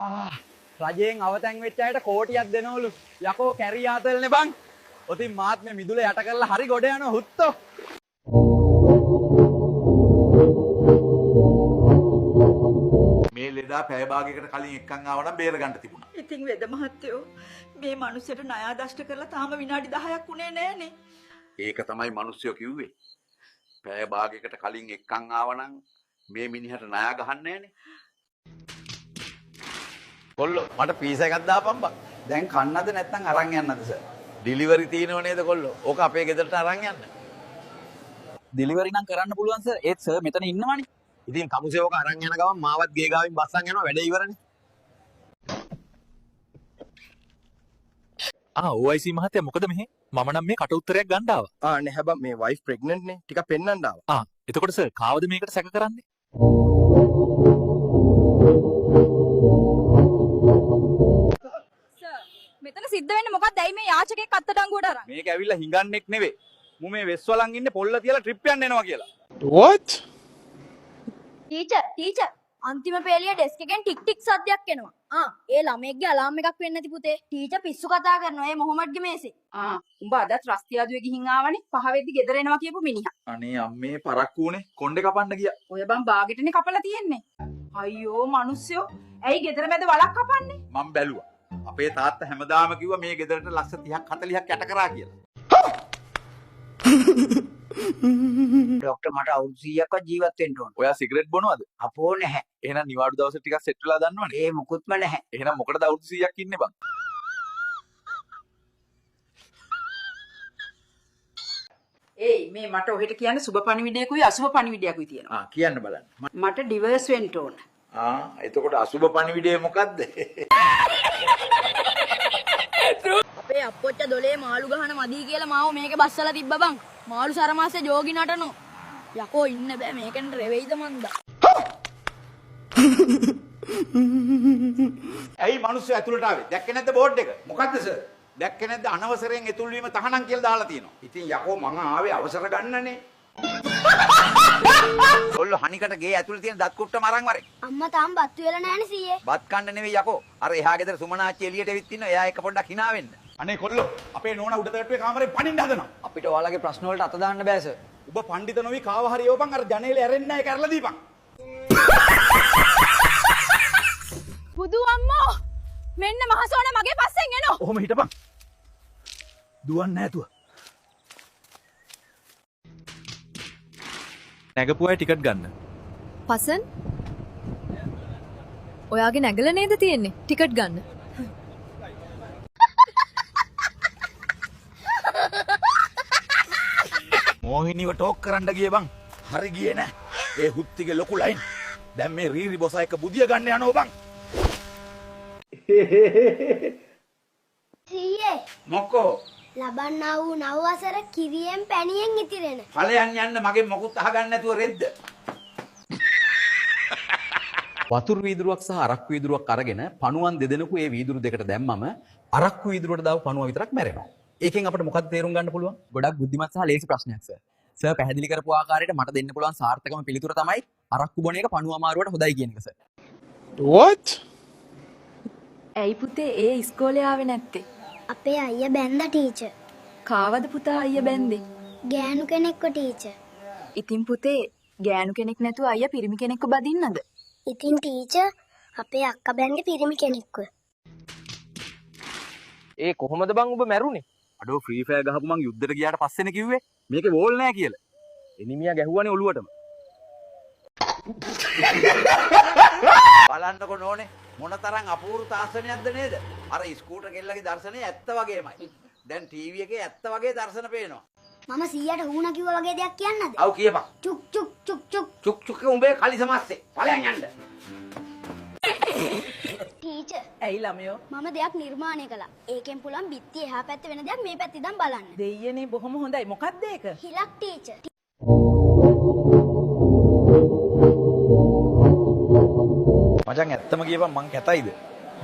රජයෙන් අවතැන් වෙච්ච අයට කෝටියක් දෙනවලු. යකෝ කැරි ආතල්නේ බං. ඔතින් මාත් මේ මිදුල යට කරලා හරි ගොඩ යනවා හුත්තෝ. මේ ලෙඩා පැය භාගයකට කලින් එක්කන් ආවනම් බේර ගන්න තිබුණා. ඉතින් වෙද මහත්තයෝ මේ මිනිස්සුන්ට ණය දෂ්ට කරලා තාම විනාඩි 10ක් උනේ නෑනේ. ඒක තමයි මිනිස්සුયો කිව්වේ. පැය භාගයකට කලින් එක්කන් ආවනම් මේ මිනිහට ණය ගහන්න නෑනේ. කොල්ලෝ මට පීස එකක් දාපන් බං. දැන් කන්නද නැත්නම් අරන් යන්නද සර්? ඩිලිවරි තියෙනව නේද කොල්ලෝ? ඕක අපේ ගෙදරට අරන් යන්න. ඩිලිවරි නම් කරන්න පුළුවන් සර්. ඒත් සර් මෙතන ඉන්නවනේ. ඉතින් කමුසේ ඕක අරන් යන ගමන් මාවත් ගේ ගාවින් බස්සන් යනවා වැඩේ ඉවරනේ. OIC මහත්තයා මොකද මෙහෙ? මම නම් මේ කට උත්තරයක් ගන්න ආවා. නෑ හැබැයි මේ වයිෆ් ප්‍රෙග්නන්ට් නේ. ටිකක් පෙන්නන්න ආවා. එතකොට සර් කාවද මේකට සැක කරන්නේ? මෙතන සිද්ධ වෙන්නේ මොකක්ද? ඇයි මේ යාචකෙක් අත්තඩංගුවට අරන්? මේක ඇවිල්ලා හිඟන්නෙක් නෙවෙයි. මු මේ වෙස්වලන් ඉන්නේ පොල්ල තියලා ට්‍රිප් යන්න එනවා කියලා. what ටීචර් අන්තිම පේලිය ඩෙස්ක් එකෙන් ටික් ටික් සද්දයක් එනවා. ඒ ළමයෙක්ගේ අලාම් එකක් වෙන්නේ නැති පුතේ. ටීචර් පිස්සු කතා කරනවා. ඒ මොහොමඩ්ගේ මේසේ. උඹ අදත් රස්තියාදුවේ ගිහින් ආවනේ. පහ වෙද්දි ගෙදර එනවා කියපු මිනිහා. අනේ අම්මේ පරක්කු උනේ කොණ්ඩේ කපන්න ගියා. ඔය බං බාගෙටනේ කපලා තියෙන්නේ. අයියෝ මිනිස්සුયો ඇයි ගෙදර මැද වලක් කපන්නේ? මම බැලුවා. අපේ තාත්තා හැමදාම කිව්වා මේ ගෙදරට ලක්ෂ 30ක් 40ක් යට කරා කියලා. ඩොක්ටර් මට අවුරුදු 100ක්වත් ජීවත් වෙන්න ඕන. ඔයා සිගරට් බොනවද? අපෝ නැහැ. එහෙනම් නිවාඩු දවසේ ටිකක් සෙට් වෙලා දන්නවනේ. ඒ මුකුත්ම නැහැ. එහෙනම් මොකටද අවුරුදු 100ක් ඉන්නේ බං? ඒයි මේ මට ඔහෙට කියන්නේ සුබ පණිවිඩයකුයි අසුබ පණිවිඩයකුයි තියෙනවා. කියන්න බලන්න. මට ඩිවර්ස් වෙන්න ඕන. එතකොට අසුබ පණිවිඩය මොකද්ද? අපේ අප්පොච්ච දොලේ මාළු ගහන මදී කියලා මාව මේකේ බස්සලා තිබ්බ බං. මාළු සරමාසේ ජෝගි නටනෝ. යකෝ ඉන්න බෑ මේකෙන් රෙවෙයිද මන්දා. ඇයි මිනිස්සු ඇතුළට ආවේ? දැක්කේ නැද්ද බෝඩ් එක? මොකද්ද සර්? දැක්කේ නැද්ද අනවසරයෙන් ඇතුල් වීම තහනම් කියලා දාලා තියෙනවා. ඉතින් යකෝ මං ආවේ අවසර ගන්නනේ. ඔල්ල හනිකට ගේ ඇතුළේ තියෙන දත් කුට්ටම අරන් වරේ. අම්මා තාම බත්තු වෙලා නැහනේ සීයේ. බත් කන්න නෙවෙයි යකෝ. අර එහා ගෙදර සුමනාච්චි එළියට එවිත් ඉන්නවා. එයා එක පොඩ්ඩක් hina වෙන්න. අනේ කොල්ලෝ අපේ නෝනා උඩ තට්ටුවේ කාමරේ පණින්න හදනවා. අපිට ඔයාලගේ ප්‍රශ්න වලට අත දාන්න බෑ සර්. ඔබ පඬිත නොවි කාව හරි යවපන් අර ජනේලේ ඇරෙන්නේ නැහැ කරලා දීපන්. බුදු අම්මෝ මෙන්න මහසෝන මගේ පස්සෙන් එනෝ. ඔහොම හිටපන්. දුවන්නේ නැතුව. නැගපු අය ටිකට් ගන්න. පසන් ඔයාගේ නැගල නේද තියෙන්නේ? ටිකට් ගන්න. මොහිනිව ටෝක් කරන්න ගියේ බං. හරි ගියේ නෑ. ඒ හුත්තිගේ ලොකු ලයින්. දැන් මේ රීරි බොසා එක බුදිය ගන්න යනවා බං. සීයේ මොකෝ ලබන්නා වූ නව වසර කිරියෙන් පැණියෙන් ඉතිරෙන. ඵලයන් යන්න මගේ මොකුත් අහගන්න නැතුව රෙද්ද. වතුරු වීදුරුවක් සහ අරක්කු වීදුරුවක් අරගෙන පණුවන් දෙදෙනෙකු ඒ වීදුරු දෙකට දැම්මම අරක්කු වීදුරුවට දාව පණුව විතරක් මැරෙනවා. ඒකෙන් අපිට මොකක්ද තේරුම් ගන්න පුළුවන්? ගොඩක් බුද්ධිමත් සහ ලේසි ප්‍රශ්නයක් සර්. සර් පැහැදිලි කරපු ආකාරයට මට දෙන්න පුළුවන් සාර්ථකම පිළිතුර තමයි අරක්කු බොන එක පණුව අමාරුවට හොඳයි කියන එක සර්. what ඇයි පුතේ ඒ ඉස්කෝලේ ආවේ නැත්තේ? අපේ අයියා බැන්දා ටීචර්. කාවද පුතා අයියා බැන්දේ? ගෑනු කෙනෙක්ව ටීචර්. ඉතින් පුතේ ගෑනු කෙනෙක් නැතුව අයියා පිරිමි කෙනෙක්ව බදින්නද? ඉතින් ටීචර් අපේ අක්කා බැන්දේ පිරිමි කෙනෙක්ව. ඒ කොහොමද බං ඔබ මැරුණේ? අඩෝ ෆ්‍රී ෆයර් ගහපු මං යුද්ධෙට ගියාට පස්සේනේ කිව්වේ මේකේ වෝල් නැහැ කියලා. එනිමියා ගැහුවානේ ඔළුවටම. බලන්නකො නෝනේ මොනතරම් අපූර්ව තාක්ෂණයක්ද නේද? අර ස්කූටර් කෙල්ලගේ දර්ශනය ඇත්ත වගේමයි. දැන් ටීවී එකේ ඇත්ත වගේ දර්ශන පේනවා. මම 100ට වුණා කිව්වා වගේ දෙයක් කියන්නද? අව් කියපන්. චුක් චුක් චුක් චුක්. චුක් චුක් උඹේ කලිසමස්සේ. ඵලයන් යන්න. ටීචර් ඇයි ළමයෝ? මම දෙයක් නිර්මාණය කළා. ඒකෙන් පුළුවන් බිත්තිය එහා පැත්තේ වෙන දෙයක් මේ පැත්තේ ඉඳන් බලන්න. දෙයියනේ බොහොම හොඳයි. මොකක්ද ඒක? හිලක් ටීචර්. මචං ඇත්තම කියපන් මං කැතයිද?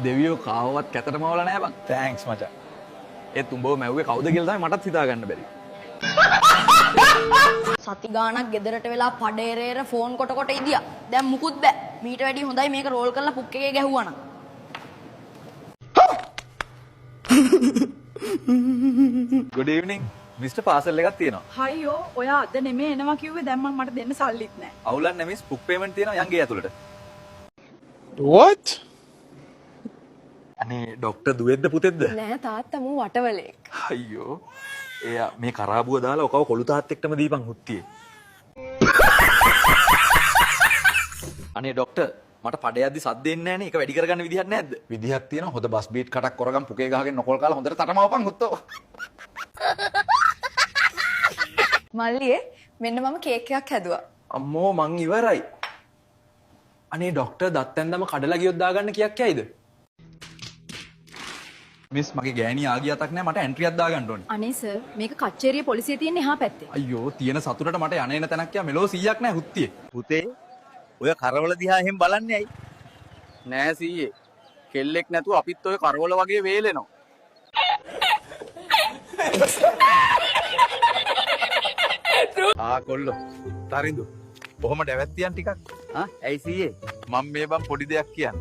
දෙවියෝ කාවවත් කැතට මවලා නැහැ බං. තෑන්ක්ස් මචං. ඒත් උඹව මැව්වේ කවුද කියලා තමයි මටත් හිතා ගන්න බැරි. සති ගාණක් ගෙදරට වෙලා පඩේරේර ෆෝන් කොට කොට ඉදියා. දැන් මුකුත් බෑ. මීට වැඩිය හොඳයි මේක රෝල් කරලා පුක් එකේ ගැහුවා නම්. good evening මිස්ටර් පාසල් එකක් තියෙනවා අයියෝ ඔයා අද නෙමෙයි එනවා කිව්වේ දැන් මම මට දෙන්න සල්ලිත් නැහැ. අවුලක් නැහැ මිස් බුක් පේමන්ට් තියෙනවා යන් ගේ ඇතුළට what අනේ ડોක්ටර් දුවෙද්ද පුතෙද්ද නෑ තාත්තා මූ වටවලෙක්. අයියෝ එයා මේ කරාබුව දාලා ඔකව කොළු තාත් එක්කම දීපන් හුත්තියේ අනේ ડોක්ටර් මට පඩයක්දි සද්ද එන්නේ නැහනේ ඒක වැඩි කරගන්න විදිහක් නැද්ද විදිහක් තියෙනවා. හොඳ බස් බීට් කටක් කරගම් පුකේ ගහගෙන නොකොල් කාලා හොඳට තටමවපන් හුත්තෝ. මල්ලියේ මෙන්න මම කේක් එකක් හැදුවා. අම්මෝ මං ඉවරයි අනේ ડોක්ටර් දත්තෙන්දම කඩලා ගියොත් දාගන්න කීයක් යයිද මිස් මගේ ගෑණි ආගිය අතක් නැහැ මට එන්ට්‍රියක් දාගන්න ඕනේ. අනේ සර් මේක කච්චේරිය පොලිසිය තියෙන එහා පැත්තේ. අයියෝ තියෙන සතුටට මට යන එන තැනක් යා මෙලෝ 100ක් නැහැ හුත්තියේ. පුතේ ඔය කරවල දිහා එහෙම බලන්නේ ඇයි? නෑ සීයේ. කෙල්ලෙක් නැතුව අපිත් ඔය කරවල වගේ වේලෙනවා. කොල්ලෝ තරිඳු කොහොම ඩැවැත්තියන් ටිකක් ඇයි සීයේ? මම මේ බම් පොඩි දෙයක් කියන්න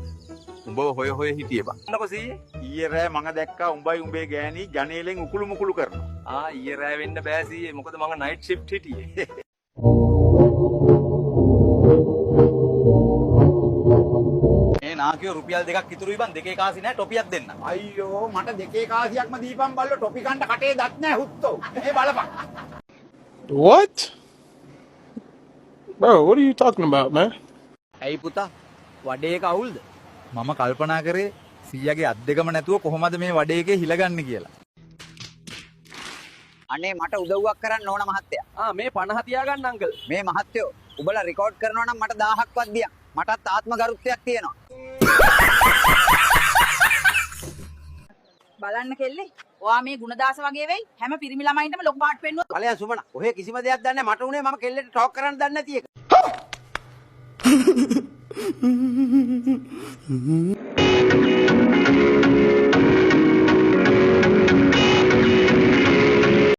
උඹව හොය හොය හිටියේ බං නකො සීයේ? ඊයේ රෑ මම දැක්කා උඹයි උඹේ ගෑණි ජනේලෙන් උකුළු මුකුළු කරනවා. ඊයේ රෑ වෙන්න බෑ සීයේ මොකද මම නයිට් ෂිෆ්ට් හිටියේ මේ නාකියෝ රුපියල් 2ක් ඉතුරුයි බං දෙකේ කාසි නැහැ ටොපියක් දෙන්න. අයියෝ මට දෙකේ කාසියක්ම දීපන් බල්ලෝ ටොපි කන්න කටේ දත් නැහැ හුත්තෝ. මේ බලපන්. what bro what are you talking about man ඇයි පුතා? වඩේ එක අවුල්ද? මම කල්පනා කරේ 100ගේ අත් දෙකම නැතුව කොහොමද මේ වඩේ එකේ හිලගන්නේ කියලා. අනේ මට උදව්වක් කරන්න ඕන මහත්තයා. මේ 50 තියාගන්න අංකල් මේ මහත්තයෝ උඹලා රෙකෝඩ් කරනවා නම් මට 1000ක්වත් දියන්. මටත් ආත්ම ගරුත්වයක් තියෙනවා. බලන්න කෙල්ලේ. ඔයා මේ ගුණදාස වගේ වෙයි. හැම පිරිමි ළමයින්ටම ලොකු පාට පෙන්නුවොත් ඵලයන් සුමන. ඔහෙ කිසිම දෙයක් දන්නේ නැහැ. මට උනේ මම කෙල්ලෙට ටෝක් කරන්න දන්නේ නැති එක.